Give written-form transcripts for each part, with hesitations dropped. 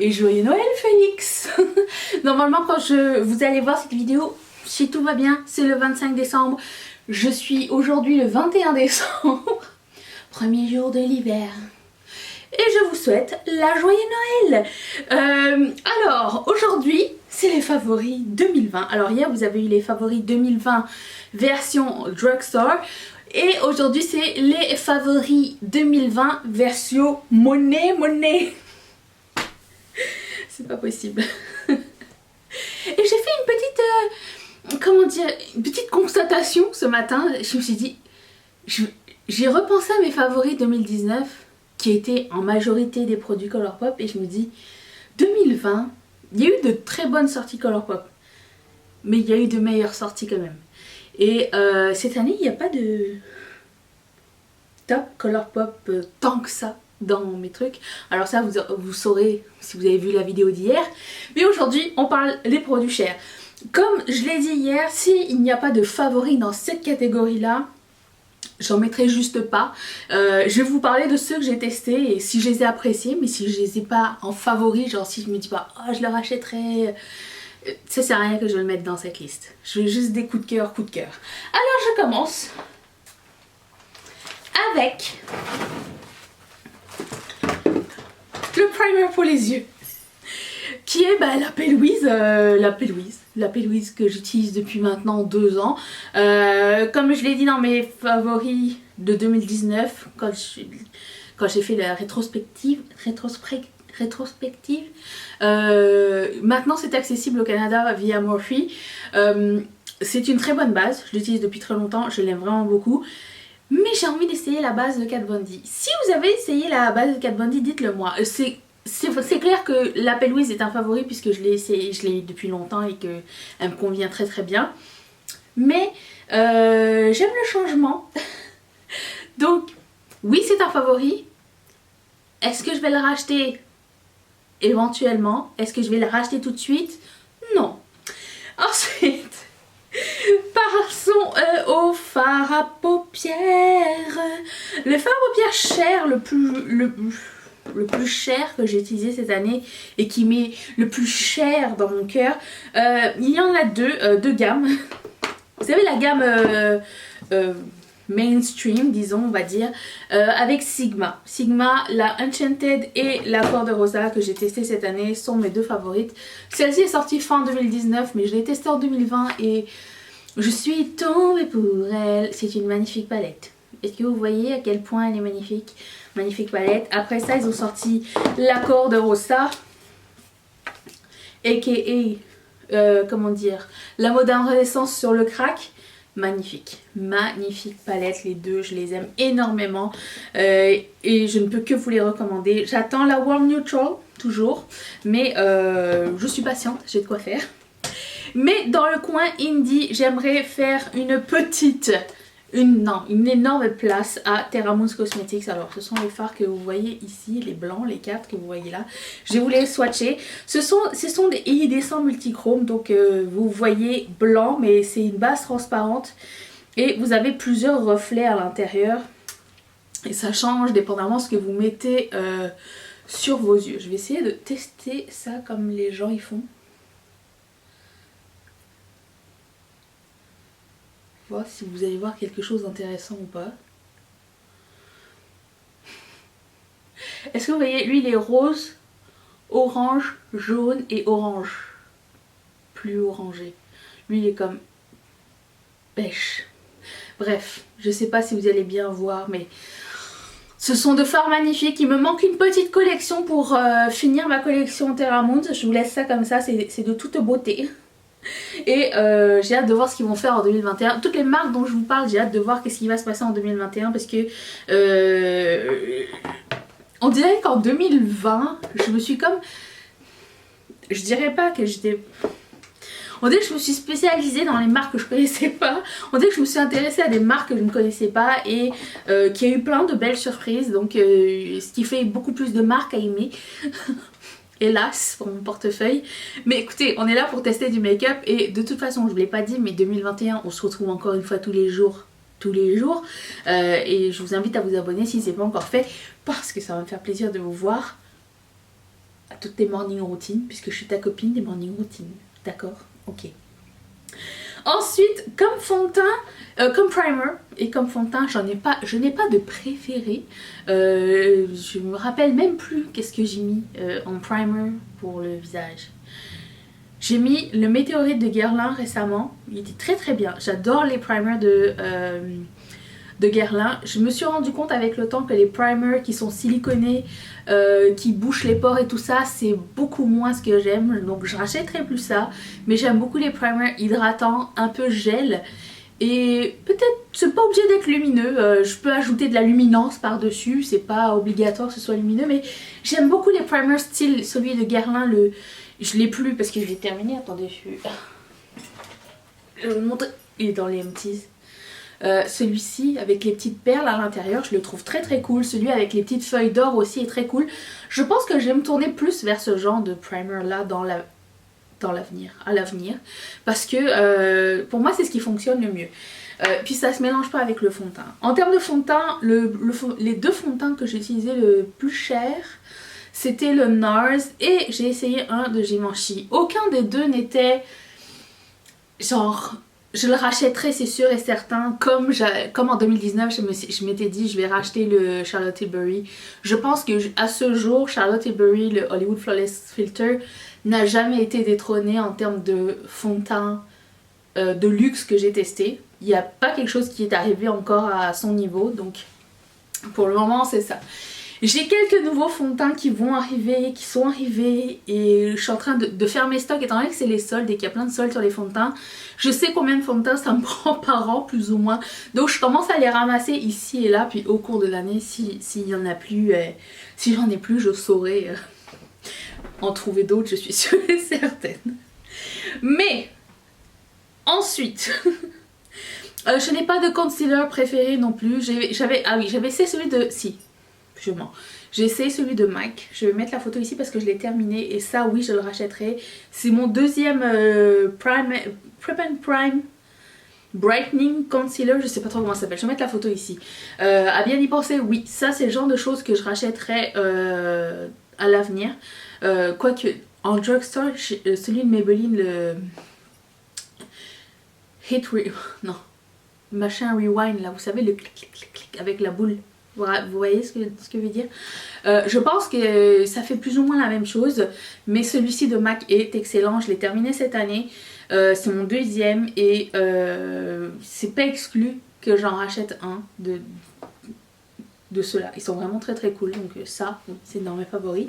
et joyeux Noël Phoenix. Normalement quand vous allez voir cette vidéo, si tout va bien, c'est le 25 décembre. Je suis aujourd'hui le 21 décembre, premier jour de l'hiver. Et je vous souhaite la joyeux Noël. Alors aujourd'hui c'est les favoris 2020. Alors hier vous avez eu les favoris 2020 version drugstore. Et aujourd'hui c'est les favoris 2020 version monnaie. C'est pas possible. Et j'ai fait une petite, comment dire, une petite constatation ce matin. Je me suis dit, j'ai repensé à mes favoris 2019 qui étaient en majorité des produits Colourpop et je me dis, 2020, il y a eu de très bonnes sorties Colourpop. Mais il y a eu de meilleures sorties quand même. Et cette année, il n'y a pas de top Colourpop tant que ça dans mes trucs. Alors ça, vous saurez si vous avez vu la vidéo d'hier. Mais aujourd'hui, on parle des produits chers. Comme je l'ai dit hier, s'il n'y a pas de favoris dans cette catégorie-là, j'en mettrai juste pas. Je vais vous parler de ceux que j'ai testés et si je les ai appréciés, mais si je les ai pas en favoris, genre si je me dis pas, oh, je le rachèterai, ça sert à rien que je le mette dans cette liste. Je veux juste des coups de cœur, Alors je commence avec le primer pour les yeux, qui est la P-Louise, la P-Louise que j'utilise depuis maintenant 2 ans. Comme je l'ai dit dans mes favoris de 2019, quand j'ai fait la rétrospective, maintenant c'est accessible au Canada via Morphe. C'est une très bonne base, je l'utilise depuis très longtemps, je l'aime vraiment beaucoup. Mais j'ai envie d'essayer la base de Kat Von D. Si vous avez essayé la base de Kat Von D, dites-le moi. C'est clair que la P-Louise est un favori puisque je l'ai essayé, je l'ai eu depuis longtemps et qu'elle me convient très bien. Mais j'aime le changement. Donc oui, c'est un favori. Est-ce que je vais le racheter éventuellement? Est-ce que je vais le racheter tout de suite? Non. Ensuite, passons au fard à paupières. Le fard à paupières cher, le plus cher que j'ai utilisé cette année et qui m'est le plus cher dans mon cœur. Il y en a deux gammes. Vous savez la gamme mainstream, disons, on va dire, avec Sigma. Sigma, la Enchanted et la Cor de Rosa que j'ai testé cette année sont mes 2 favorites. Celle-ci est sortie fin 2019, mais je l'ai testée en 2020 et je suis tombée pour elle. C'est une magnifique palette. Est-ce que vous voyez à quel point elle est magnifique? Magnifique palette. Après ça, ils ont sorti la Cor de Rosa, aka, comment dire, la moderne renaissance sur le crack. Magnifique palette, les deux, je les aime énormément et je ne peux que vous les recommander. J'attends la Warm Neutral toujours, mais je suis patiente, j'ai de quoi faire. Mais dans le coin indie, j'aimerais faire une énorme place à Terra Moons Cosmetics. Alors ce sont les fards que vous voyez ici, les blancs, les 4 que vous voyez là. Je vais vous les swatcher. Ce sont des iridescents multichromes, donc vous voyez blanc, mais c'est une base transparente. Et vous avez plusieurs reflets à l'intérieur. Et ça change dépendamment de ce que vous mettez sur vos yeux. Je vais essayer de tester ça comme les gens y font. Voir si vous allez voir quelque chose d'intéressant ou pas. Est-ce que vous voyez, lui il est rose, orange, jaune et orange. Plus orangé. Lui il est comme pêche. Bref, je sais pas si vous allez bien voir, mais ce sont 2 fards magnifiques. Il me manque une petite collection pour finir ma collection Terra Moons. Je vous laisse ça comme ça, c'est de toute beauté. Et j'ai hâte de voir ce qu'ils vont faire en 2021. Toutes les marques dont je vous parle, j'ai hâte de voir qu'est-ce qui va se passer en 2021 parce que on dirait qu'en 2020 je me suis comme, je dirais pas que j'étais, on dirait que je me suis spécialisée dans les marques que je connaissais pas. On dirait que je me suis intéressée à des marques que je ne connaissais pas et qu'il y a eu plein de belles surprises, donc ce qui fait beaucoup plus de marques à aimer. Hélas pour mon portefeuille. Mais écoutez, on est là pour tester du make-up et de toute façon, je vous l'ai pas dit, mais 2021, on se retrouve encore une fois tous les jours. Et je vous invite à vous abonner si ce n'est pas encore fait parce que ça va me faire plaisir de vous voir. à toutes tes morning routines, puisque je suis ta copine des morning routines. D'accord? Ok. Ensuite, comme fond de teint, comme primer et comme fond de teint, je n'ai pas de préféré. Je me rappelle même plus qu'est-ce que j'ai mis en primer pour le visage. J'ai mis le météorite de Guerlain récemment. Il était très très bien. J'adore les primers de Guerlain. Je me suis rendu compte avec le temps que les primers qui sont siliconés, qui bouchent les pores et tout ça, c'est beaucoup moins ce que j'aime. Donc je rachèterai plus ça. Mais j'aime beaucoup les primers hydratants, un peu gel. Et peut-être, c'est pas obligé d'être lumineux. Je peux ajouter de la luminance par-dessus. C'est pas obligatoire que ce soit lumineux. Mais j'aime beaucoup les primers style celui de Guerlain. Je l'ai plus parce que je l'ai terminé. Attendez, je vais vous montrer. Il est dans les empties. Celui-ci avec les petites perles à l'intérieur, je le trouve très très cool. Celui avec les petites feuilles d'or aussi est très cool. Je pense que je vais me tourner plus vers ce genre de primer là à l'avenir, parce que pour moi c'est ce qui fonctionne le mieux. Puis ça se mélange pas avec le fond de teint. En termes de fond de teint, les deux fonds de teint que j'ai utilisé le plus cher, c'était le NARS et j'ai essayé un de Givenchy. Aucun des deux n'était genre... Je le rachèterai, c'est sûr et certain. Comme en 2019, je m'étais dit je vais racheter le Charlotte Tilbury. Je pense que à ce jour, Charlotte Tilbury, le Hollywood Flawless Filter, n'a jamais été détrôné en termes de fond de teint de luxe que j'ai testé. Il n'y a pas quelque chose qui est arrivé encore à son niveau. Donc pour le moment, c'est ça. J'ai quelques nouveaux fonds de teint qui sont arrivés et je suis en train de faire mes stocks étant donné que c'est les soldes et qu'il y a plein de soldes sur les fonds de teint. Je sais combien de fonds de teint ça me prend par an plus ou moins. Donc je commence à les ramasser ici et là, puis au cours de l'année, s'il y en a plus, si j'en ai plus, je saurai en trouver d'autres, je suis sûre et certaine. Mais ensuite... je n'ai pas de concealer préféré non plus. J'avais essayé celui de... Si, je mens. J'ai essayé celui de MAC. Je vais mettre la photo ici parce que je l'ai terminé. Et ça, oui, je le rachèterai. C'est mon deuxième Prep and Prime Brightening Concealer. Je sais pas trop comment ça s'appelle. Je vais mettre la photo ici. À bien y penser, oui. Ça, c'est le genre de choses que je rachèterai à l'avenir. Quoique, en drugstore, celui de Maybelline, le... Non. Machin rewind là, vous savez, le clic clic clic clic avec la boule. Vous voyez ce que je veux dire? Je pense que ça fait plus ou moins la même chose, mais celui-ci de MAC est excellent. Je l'ai terminé cette année. C'est mon deuxième et c'est pas exclu que j'en rachète un de ceux-là. Ils sont vraiment très très cool, donc ça, c'est dans mes favoris.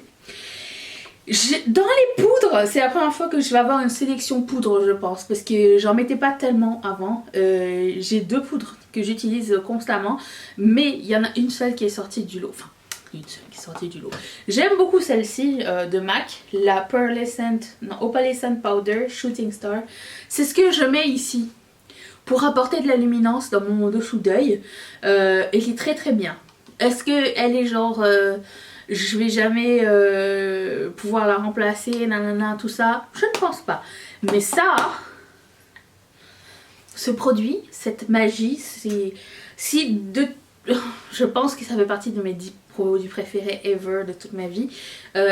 Dans les poudres, c'est la première fois que je vais avoir une sélection poudre, je pense, parce que j'en mettais pas tellement avant. J'ai deux poudres que j'utilise constamment, mais il y en a une seule qui est sortie du lot. Enfin, une seule qui est sortie du lot. J'aime beaucoup celle-ci de MAC, la Opalescent Powder Shooting Star. C'est ce que je mets ici pour apporter de la luminance dans mon dessous d'œil, et qui est très très bien. Est-ce qu'elle est genre... je vais jamais pouvoir la remplacer, nanana, tout ça. Je ne pense pas. Mais ça, ce produit, cette magie, je pense que ça fait partie de mes 10 produits préférés ever de toute ma vie.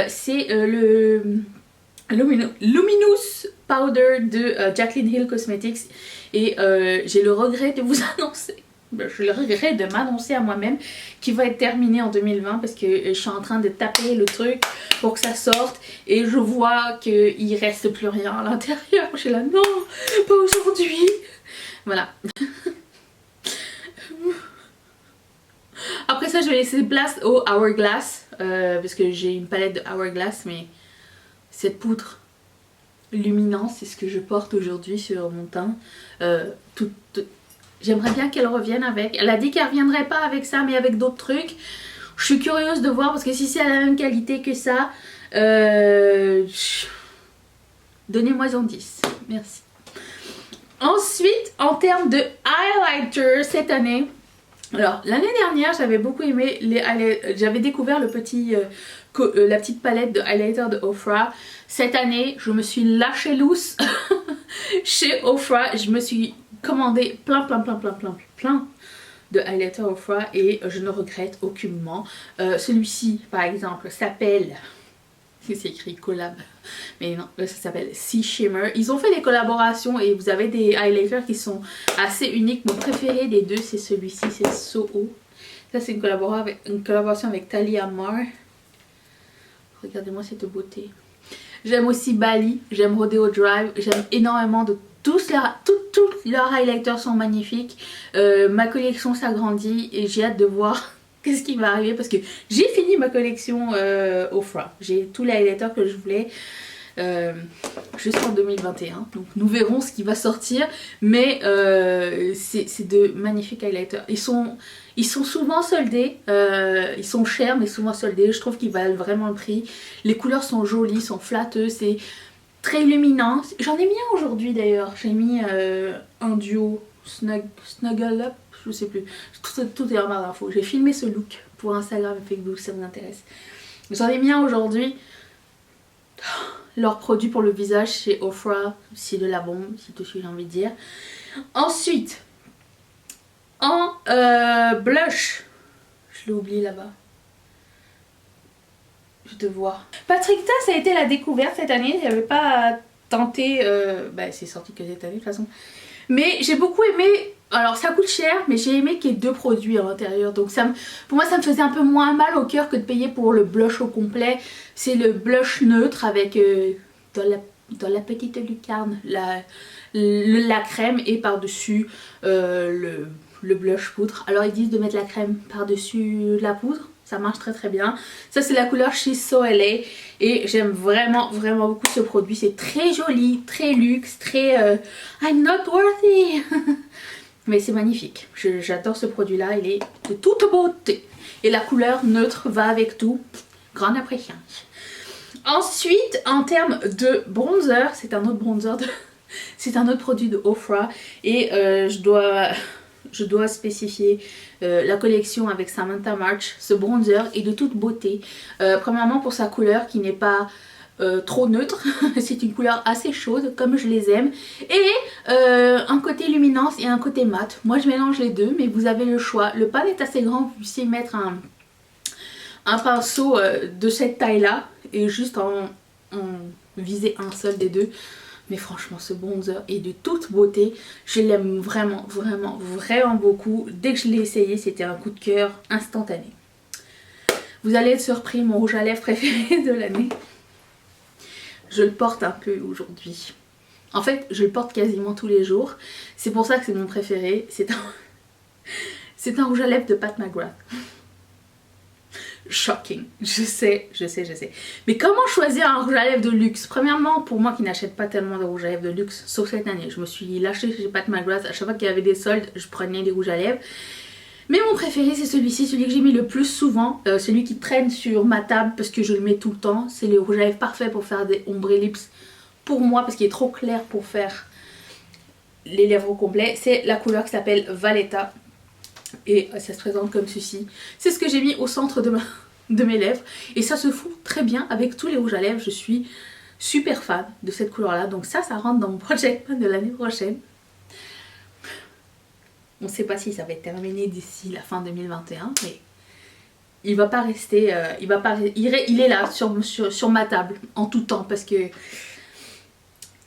C'est le Luminous Powder de Jaclyn Hill Cosmetics. Et j'ai le regret de vous annoncer. Je le regrette de m'annoncer à moi-même qu'il va être terminé en 2020 parce que je suis en train de taper le truc pour que ça sorte et je vois qu'il reste plus rien à l'intérieur. Je suis là, non, pas aujourd'hui. Voilà. Après ça, je vais laisser place au Hourglass parce que j'ai une palette de Hourglass, mais cette poudre luminante, c'est ce que je porte aujourd'hui sur mon teint. J'aimerais bien qu'elle revienne avec. Elle a dit qu'elle reviendrait pas avec ça, mais avec d'autres trucs. Je suis curieuse de voir parce que si c'est à la même qualité que ça, donnez-moi en 10. Merci. Ensuite, en termes de highlighter cette année, alors l'année dernière, j'avais beaucoup aimé les highlighters. J'avais découvert la petite palette de highlighter de Ofra. Cette année, je me suis lâchée loose chez Ofra. Je me suis commandé plein de highlighter Ofra et je ne regrette aucunement. Celui-ci par exemple s'appelle C'est écrit collab. Mais non, là ça s'appelle Sea Shimmer. Ils ont fait des collaborations et vous avez des highlighters qui sont assez uniques. Mon préféré des deux c'est celui-ci, c'est Soho. Ça c'est une collaboration avec Talia Mar. Regardez-moi cette beauté. J'aime aussi Bali, j'aime Rodeo Drive, j'aime énormément de tous leurs highlighters sont magnifiques. Ma collection s'agrandit et j'ai hâte de voir qu'est-ce qui va arriver parce que j'ai fini ma collection Ofra. J'ai tous les highlighters que je voulais jusqu'en 2021. Donc nous verrons ce qui va sortir. Mais c'est de magnifiques highlighters. Ils sont souvent soldés. Ils sont chers mais souvent soldés. Je trouve qu'ils valent vraiment le prix. Les couleurs sont jolies, sont flatteuses. C'est très luminant. J'en ai mis un aujourd'hui d'ailleurs. J'ai mis un duo Snuggle Up. Je sais plus. Tout est en barre d'infos. J'ai filmé ce look pour Instagram et Facebook si ça vous intéresse. J'en ai mis un aujourd'hui. Leur produit pour le visage chez Ofra, c'est de la bombe, c'est tout ce que j'ai envie de dire. Ensuite, en blush, je l'ai oublié là-bas. Je te vois. Patrick Ta, ça a été la découverte cette année. J'avais pas tenté. C'est sorti que cette année de toute façon. Mais j'ai beaucoup aimé. Alors ça coûte cher, mais j'ai aimé qu'il y ait deux produits à l'intérieur. Donc pour moi ça me faisait un peu moins mal au cœur que de payer pour le blush au complet. C'est le blush neutre avec dans la petite lucarne la crème et par-dessus le blush poudre. Alors ils disent de mettre la crème par-dessus la poudre. Ça marche très très bien. Ça c'est la couleur She's So LA et j'aime vraiment beaucoup ce produit. C'est très joli, très luxe, très I'm not worthy. Mais c'est magnifique. J'adore ce produit là. Il est de toute beauté. Et la couleur neutre va avec tout. Grande appréciation. Ensuite en termes de bronzer, c'est un autre bronzer c'est un autre produit de Ofra. Et je dois spécifier la collection avec Samantha March. Ce bronzer est de toute beauté. Premièrement pour sa couleur qui n'est pas trop neutre. C'est une couleur assez chaude comme je les aime. Et un côté luminance et un côté mat. Moi je mélange les deux mais vous avez le choix. Le pan est assez grand. Vous puissiez mettre un pinceau de cette taille là. Et juste en viser un seul des deux. Mais franchement ce bronzer est de toute beauté. Je l'aime vraiment beaucoup. Dès que je l'ai essayé c'était un coup de cœur instantané. Vous allez être surpris, mon rouge à lèvres préféré de l'année. Je le porte un peu aujourd'hui. En fait je le porte quasiment tous les jours. C'est pour ça que c'est mon préféré. C'est un rouge à lèvres de Pat McGrath. Shocking, je sais. Mais comment choisir un rouge à lèvres de luxe? Premièrement, pour moi qui n'achète pas tellement de rouge à lèvres de luxe, sauf cette année, je me suis lâchée chez Pat McGrath. À chaque fois qu'il y avait des soldes, je prenais des rouges à lèvres. Mais mon préféré c'est celui-ci, celui que j'ai mis le plus souvent, celui qui traîne sur ma table parce que je le mets tout le temps. C'est le rouge à lèvres parfait pour faire des ombre lips pour moi parce qu'il est trop clair pour faire les lèvres au complet. C'est la couleur qui s'appelle Valletta. Et ça se présente comme ceci. C'est ce que j'ai mis au centre de mes lèvres. Et ça se fout très bien avec tous les rouges à lèvres. Je suis super fan de cette couleur là. Donc ça rentre dans mon project plan de l'année prochaine. On ne sait pas si ça va être terminé d'ici la fin 2021. Mais il va pas rester... il est là sur ma table en tout temps. Parce que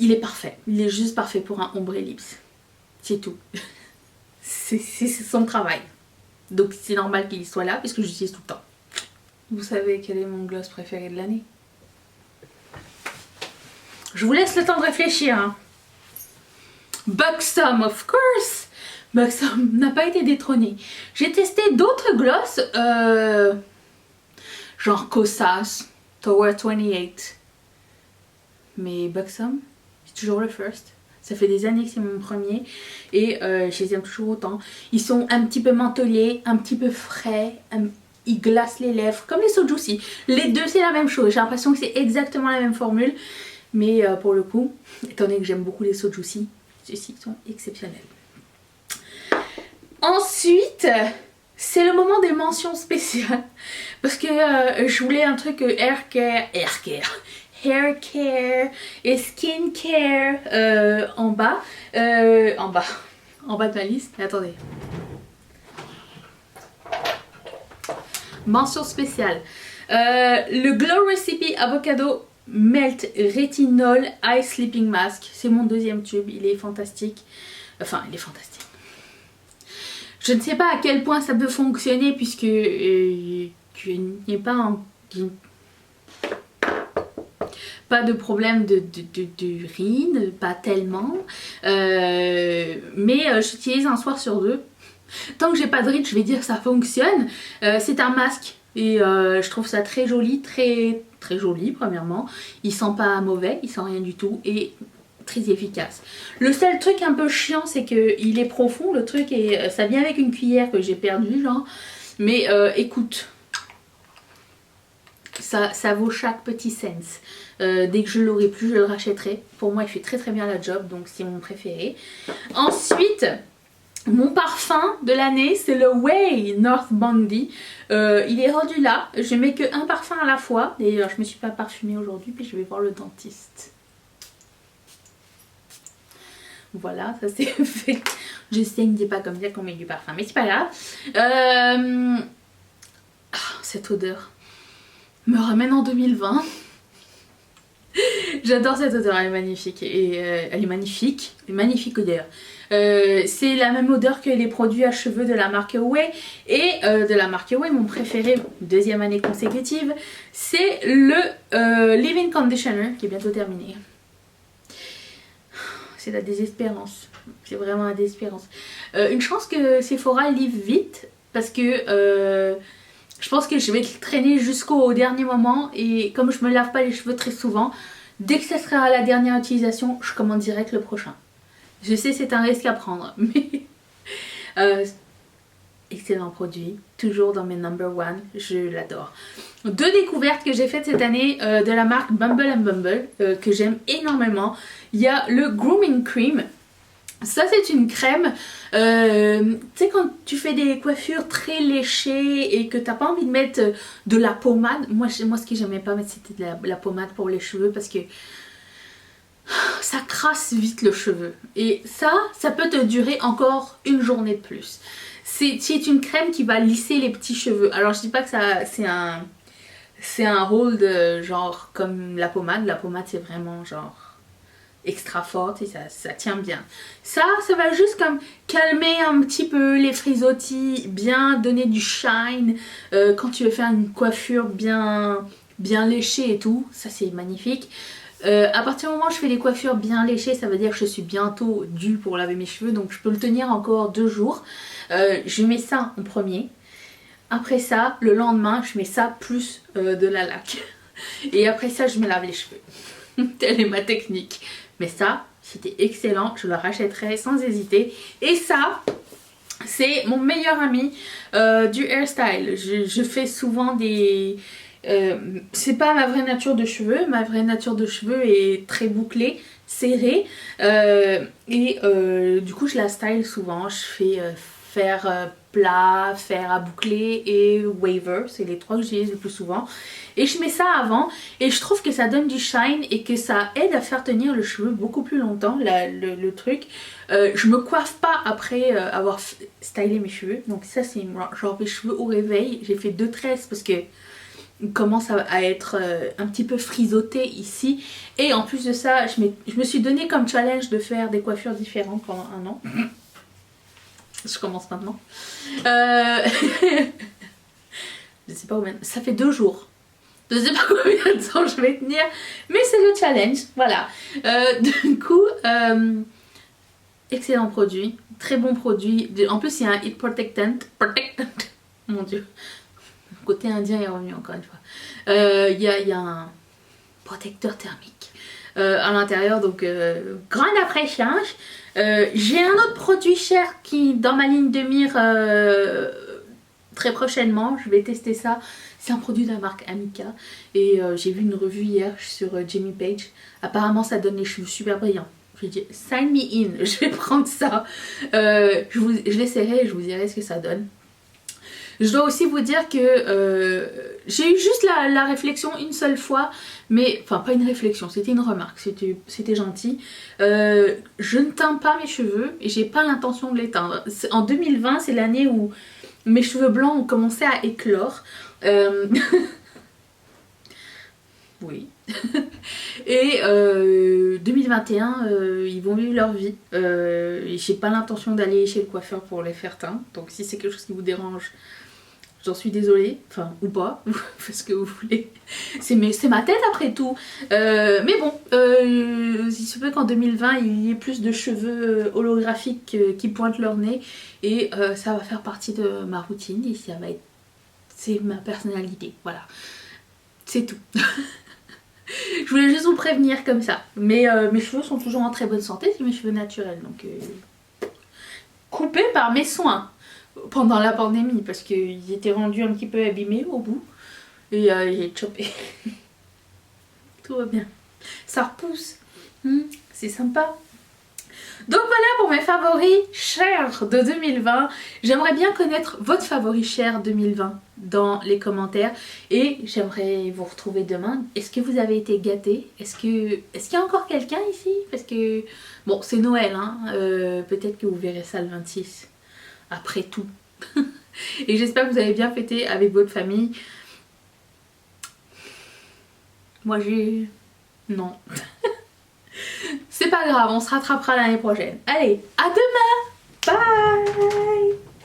il est parfait. Il est juste parfait pour un ombre lips. C'est tout. C'est son travail. Donc c'est normal qu'il soit là puisque je l'utilise tout le temps. Vous savez quel est mon gloss préféré de l'année? Je vous laisse le temps de réfléchir. Hein. Buxom, of course. Buxom n'a pas été détrôné. J'ai testé d'autres gloss. Genre Kosas, Tower 28. Mais Buxom, c'est toujours le first. Ça fait des années que c'est mon premier et je les aime toujours autant. Ils sont un petit peu mentholés, un petit peu frais, ils glacent les lèvres, comme les So Juicy. Les deux c'est la même chose, j'ai l'impression que c'est exactement la même formule. Mais pour le coup, étant donné que j'aime beaucoup les So Juicy, ceux-ci sont exceptionnels. Ensuite, c'est le moment des mentions spéciales. Parce que je voulais un truc hair care et skin care en bas de ma liste. Mais attendez. Mention spéciale. Le Glow Recipe Avocado Melt Retinol Eye Sleeping Mask. C'est mon deuxième tube, il est fantastique. Enfin, il est fantastique. Je ne sais pas à quel point ça peut fonctionner puisque tu n'es pas pas de problème d'urine, pas tellement. Mais j'utilise un soir sur deux. Tant que j'ai pas de ride, je vais dire que ça fonctionne. C'est un masque et je trouve ça très joli, très joli premièrement. Il sent pas mauvais, il sent rien du tout et très efficace. Le seul truc un peu chiant, c'est que il est profond le truc et ça vient avec une cuillère que j'ai perdue genre. Mais écoute, ça vaut chaque petit cent. Dès que je l'aurai plus, je le rachèterai. Pour moi, il fait très bien la job, donc c'est mon préféré. Ensuite, mon parfum de l'année, c'est le Way North Bondi. Il est rendu là. Je mets que un parfum à la fois. D'ailleurs, je me suis pas parfumée aujourd'hui, puis je vais voir le dentiste. Voilà, ça c'est fait. Je sais que c'est pas comme ça qu'on met du parfum, mais c'est pas grave. Cette odeur me ramène en 2020. J'adore cette odeur, elle est magnifique. Et elle est magnifique odeur. C'est la même odeur que les produits à cheveux de la marque Way. Et de la marque Way, mon préféré, deuxième année consécutive, c'est le Leave-In Conditioner qui est bientôt terminé. C'est la désespérance. C'est vraiment la désespérance. Une chance que Sephora livre vite parce que je pense que je vais traîner jusqu'au dernier moment et comme je me lave pas les cheveux très souvent, dès que ça sera la dernière utilisation, je commande direct le prochain. Je sais c'est un risque à prendre, mais excellent produit, toujours dans mes number one, je l'adore. Deux découvertes que j'ai faites cette année de la marque Bumble and Bumble que j'aime énormément. Il y a le Grooming Cream. Ça c'est une crème, tu sais quand tu fais des coiffures très léchées et que t'as pas envie de mettre de la pommade. Moi ce que j'aimais pas mettre c'était de la pommade pour les cheveux parce que ça crasse vite le cheveu. Et ça peut te durer encore une journée de plus. C'est une crème qui va lisser les petits cheveux. Alors je dis pas que c'est un rôle de genre comme la pommade. La pommade c'est vraiment genre extra forte et ça tient bien. Ça va juste comme calmer un petit peu les frisottis, bien donner du shine quand tu veux faire une coiffure bien léchée et tout. Ça c'est magnifique. À partir du moment où je fais des coiffures bien léchées, ça veut dire que je suis bientôt due pour laver mes cheveux, donc je peux le tenir encore 2 jours. Je mets ça en premier. Après ça, le lendemain, je mets ça plus de la laque. Et après ça, je me lave les cheveux. Telle est ma technique. Mais ça, c'était excellent. Je le rachèterai sans hésiter. Et ça, c'est mon meilleur ami du hairstyle. Je fais souvent des... c'est pas ma vraie nature de cheveux. Ma vraie nature de cheveux est très bouclée, serrée. Du coup, je la style souvent. Je fais faire plat, faire à boucler et waver. C'est les 3 que j'utilise le plus souvent. Et je mets ça avant et je trouve que ça donne du shine et que ça aide à faire tenir le cheveu beaucoup plus longtemps, le truc. Je me coiffe pas après avoir stylé mes cheveux. Donc ça c'est genre mes cheveux au réveil. J'ai fait 2 tresses parce que il commence à être un petit peu frisoté ici. Et en plus de ça, je me suis donné comme challenge de faire des coiffures différentes pendant 1 an. Je commence maintenant. Je sais pas combien. Ça fait 2 jours. Je sais pas combien de temps je vais tenir. Mais c'est le challenge. Voilà. Du coup, excellent produit. Très bon produit. En plus, il y a un heat protectant. Mon dieu. Le côté indien est revenu encore une fois. Il y a un protecteur thermique à l'intérieur. Donc, grande appréciage. J'ai un autre produit cher qui dans ma ligne de mire très prochainement. Je vais tester ça. C'est un produit de la marque Amika. Et j'ai vu une revue hier sur Jamie Page. Apparemment, ça donne les cheveux super brillants. Je dit sign me in. Je vais prendre ça. Je l'essaierai et je vous dirai ce que ça donne. Je dois aussi vous dire que j'ai eu juste la réflexion une seule fois, mais enfin pas une réflexion, c'était une remarque, c'était gentil. Je ne teins pas mes cheveux et j'ai pas l'intention de les teindre. En 2020, c'est l'année où mes cheveux blancs ont commencé à éclore. Oui. Et 2021, ils vont vivre leur vie. Et j'ai pas l'intention d'aller chez le coiffeur pour les faire teindre. Donc si c'est quelque chose qui vous dérange, j'en suis désolée. Enfin, ou pas. Faites ce que vous voulez. C'est ma tête après tout. Mais bon, il se peut qu'en 2020, il y ait plus de cheveux holographiques qui pointent leur nez. Et ça va faire partie de ma routine. Et ça va être... C'est ma personnalité. Voilà. C'est tout. Je voulais juste vous prévenir comme ça. Mais mes cheveux sont toujours en très bonne santé, c'est mes cheveux naturels. Donc coupés par mes soins pendant la pandémie parce qu'ils étaient rendus un petit peu abîmés au bout. Et j'ai chopé. Tout va bien. Ça repousse. C'est sympa. Donc voilà pour mes favoris chers de 2020. J'aimerais bien connaître votre favori cher 2020 dans les commentaires. Et j'aimerais vous retrouver demain. Est-ce que vous avez été gâtés? Est-ce qu'il y a encore quelqu'un ici? Parce que, bon, c'est Noël, hein. Peut-être que vous verrez ça le 26. Après tout. Et j'espère que vous avez bien fêté avec votre famille. Moi j'ai... Non. C'est pas grave, on se rattrapera l'année prochaine. Allez, à demain!